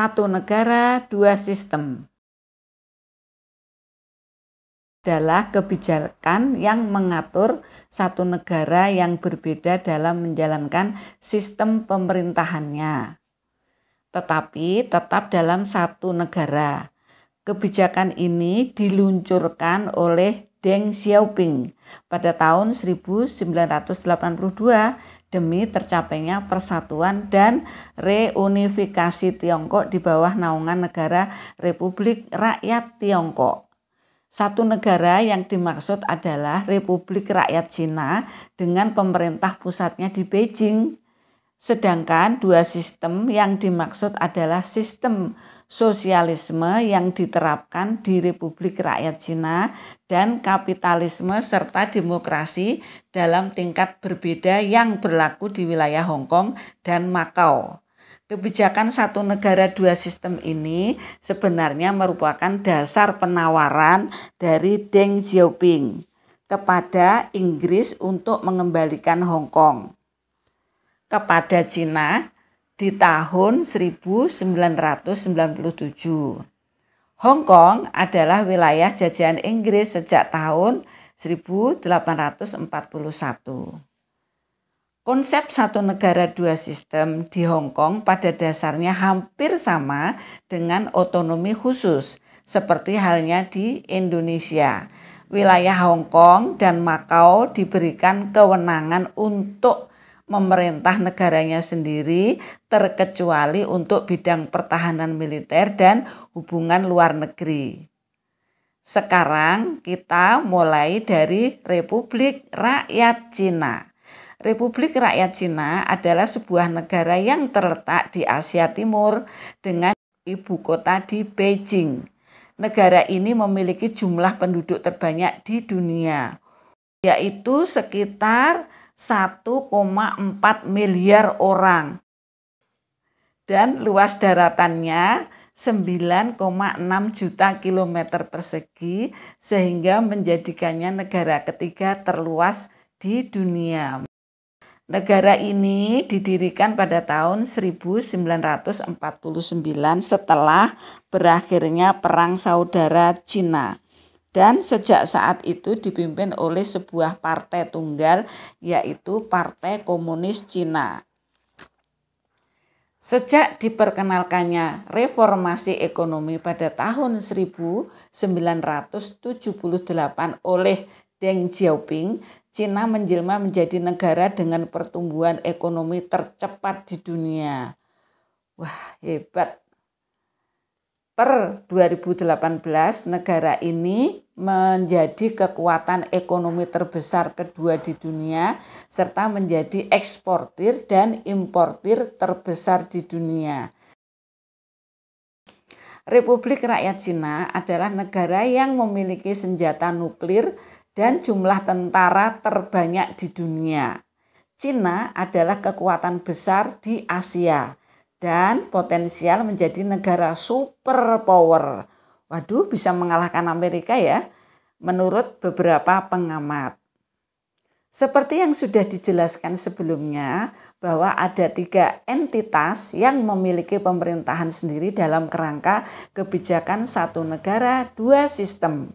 Satu negara, dua sistem adalah kebijakan yang mengatur satu negara yang berbeda dalam menjalankan sistem pemerintahannya, tetapi tetap dalam satu negara. Kebijakan ini diluncurkan oleh Deng Xiaoping pada tahun 1982 demi tercapainya persatuan dan reunifikasi Tiongkok di bawah naungan negara Republik Rakyat Tiongkok. Satu negara yang dimaksud adalah Republik Rakyat Cina dengan pemerintah pusatnya di Beijing. Sedangkan dua sistem yang dimaksud adalah sistem sosialisme yang diterapkan di Republik Rakyat Cina dan kapitalisme serta demokrasi dalam tingkat berbeda yang berlaku di wilayah Hong Kong dan Makau. Kebijakan satu negara dua sistem ini sebenarnya merupakan dasar penawaran dari Deng Xiaoping kepada Inggris untuk mengembalikan Hong Kong kepada Cina di tahun 1997. Hong Kong adalah wilayah jajahan Inggris sejak tahun 1841. Konsep satu negara dua sistem di Hong Kong pada dasarnya hampir sama dengan otonomi khusus seperti halnya di Indonesia. Wilayah Hong Kong dan Makau diberikan kewenangan untuk memerintah negaranya sendiri terkecuali untuk bidang pertahanan militer dan hubungan luar negeri. Sekarang kita mulai dari Republik Rakyat Cina. Republik Rakyat Cina adalah sebuah negara yang terletak di Asia Timur dengan ibu kota di Beijing. Negara ini memiliki jumlah penduduk terbanyak di dunia, yaitu sekitar 1,4 miliar orang. Dan luas daratannya 9,6 juta kilometer persegi sehingga menjadikannya negara ketiga terluas di dunia. Negara ini didirikan pada tahun 1949 setelah berakhirnya Perang Saudara Cina. Dan sejak saat itu dipimpin oleh sebuah partai tunggal yaitu Partai Komunis Cina. Sejak diperkenalkannya reformasi ekonomi pada tahun 1978 oleh Deng Xiaoping, Cina menjelma menjadi negara dengan pertumbuhan ekonomi tercepat di dunia. Wah, hebat. Per 2018, negara ini menjadi kekuatan ekonomi terbesar kedua di dunia serta menjadi eksportir dan importir terbesar di dunia. Republik Rakyat Cina adalah negara yang memiliki senjata nuklir dan jumlah tentara terbanyak di dunia. Cina adalah kekuatan besar di Asia dan potensial menjadi negara superpower. Waduh, bisa mengalahkan Amerika ya, menurut beberapa pengamat. Seperti yang sudah dijelaskan sebelumnya, bahwa ada 3 entitas yang memiliki pemerintahan sendiri dalam kerangka kebijakan satu negara dua sistem,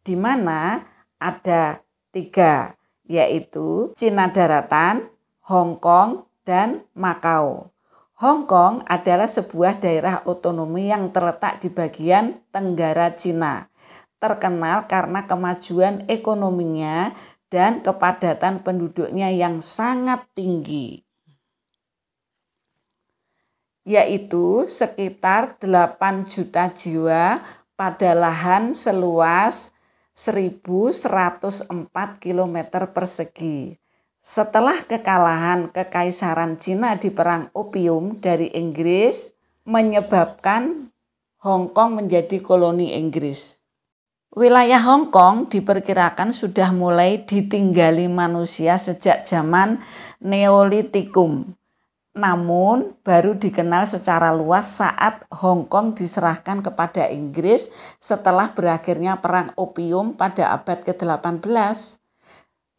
di mana ada 3, yaitu Cina Daratan, Hong Kong, dan Makau. Hong Kong adalah sebuah daerah otonomi yang terletak di bagian tenggara Cina, terkenal karena kemajuan ekonominya dan kepadatan penduduknya yang sangat tinggi, yaitu sekitar 8 juta jiwa pada lahan seluas 1.104 km persegi. Setelah kekalahan Kekaisaran Cina di Perang Opium dari Inggris, menyebabkan Hong Kong menjadi koloni Inggris. Wilayah Hong Kong diperkirakan sudah mulai ditinggali manusia sejak zaman Neolitikum. Namun baru dikenal secara luas saat Hong Kong diserahkan kepada Inggris setelah berakhirnya Perang Opium pada abad ke-18.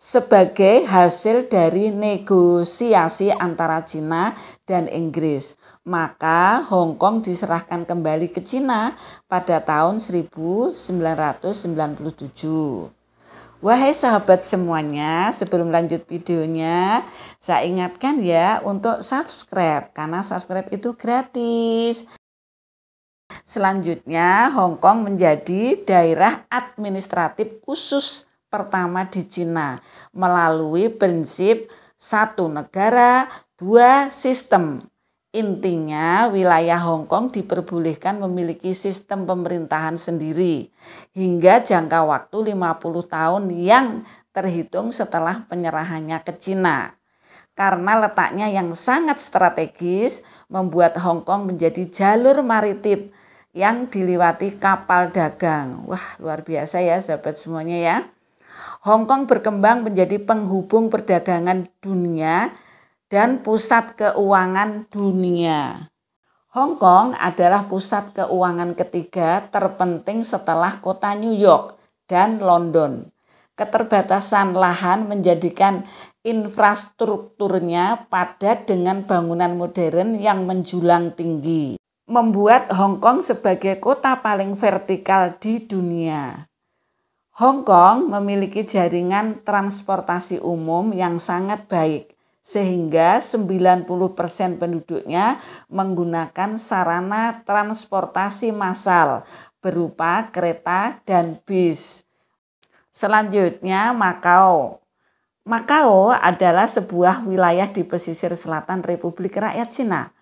Sebagai hasil dari negosiasi antara Cina dan Inggris, Maka Hong Kong diserahkan kembali ke Cina pada tahun 1997. Wahai sahabat semuanya, sebelum lanjut videonya, saya ingatkan ya untuk subscribe, karena subscribe itu gratis. Selanjutnya, Hong Kong menjadi daerah administratif khusus pertama di Cina melalui prinsip satu negara, dua sistem. Intinya, wilayah Hong Kong diperbolehkan memiliki sistem pemerintahan sendiri hingga jangka waktu 50 tahun yang terhitung setelah penyerahannya ke Cina. Karena letaknya yang sangat strategis, membuat Hong Kong menjadi jalur maritim yang dilewati kapal dagang. Wah, luar biasa ya sahabat semuanya ya. Hong Kong berkembang menjadi penghubung perdagangan dunia dan pusat keuangan dunia. Hong Kong adalah pusat keuangan ketiga terpenting setelah kota New York dan London. Keterbatasan lahan menjadikan infrastrukturnya padat dengan bangunan modern yang menjulang tinggi, membuat Hong Kong sebagai kota paling vertikal di dunia. Hong Kong memiliki jaringan transportasi umum yang sangat baik, sehingga 90% penduduknya menggunakan sarana transportasi massal berupa kereta dan bis. Selanjutnya, Makau. Makau adalah sebuah wilayah di pesisir selatan Republik Rakyat Cina.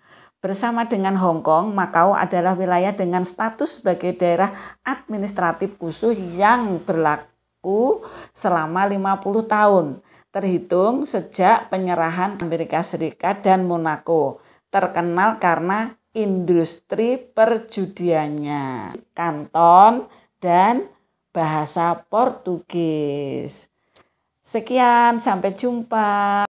Bersama dengan Hong Kong, Makau adalah wilayah dengan status sebagai daerah administratif khusus yang berlaku selama 50 tahun, terhitung sejak penyerahan Amerika Serikat dan Monaco, terkenal karena industri perjudiannya, Kanton, dan bahasa Portugis. Sekian, sampai jumpa.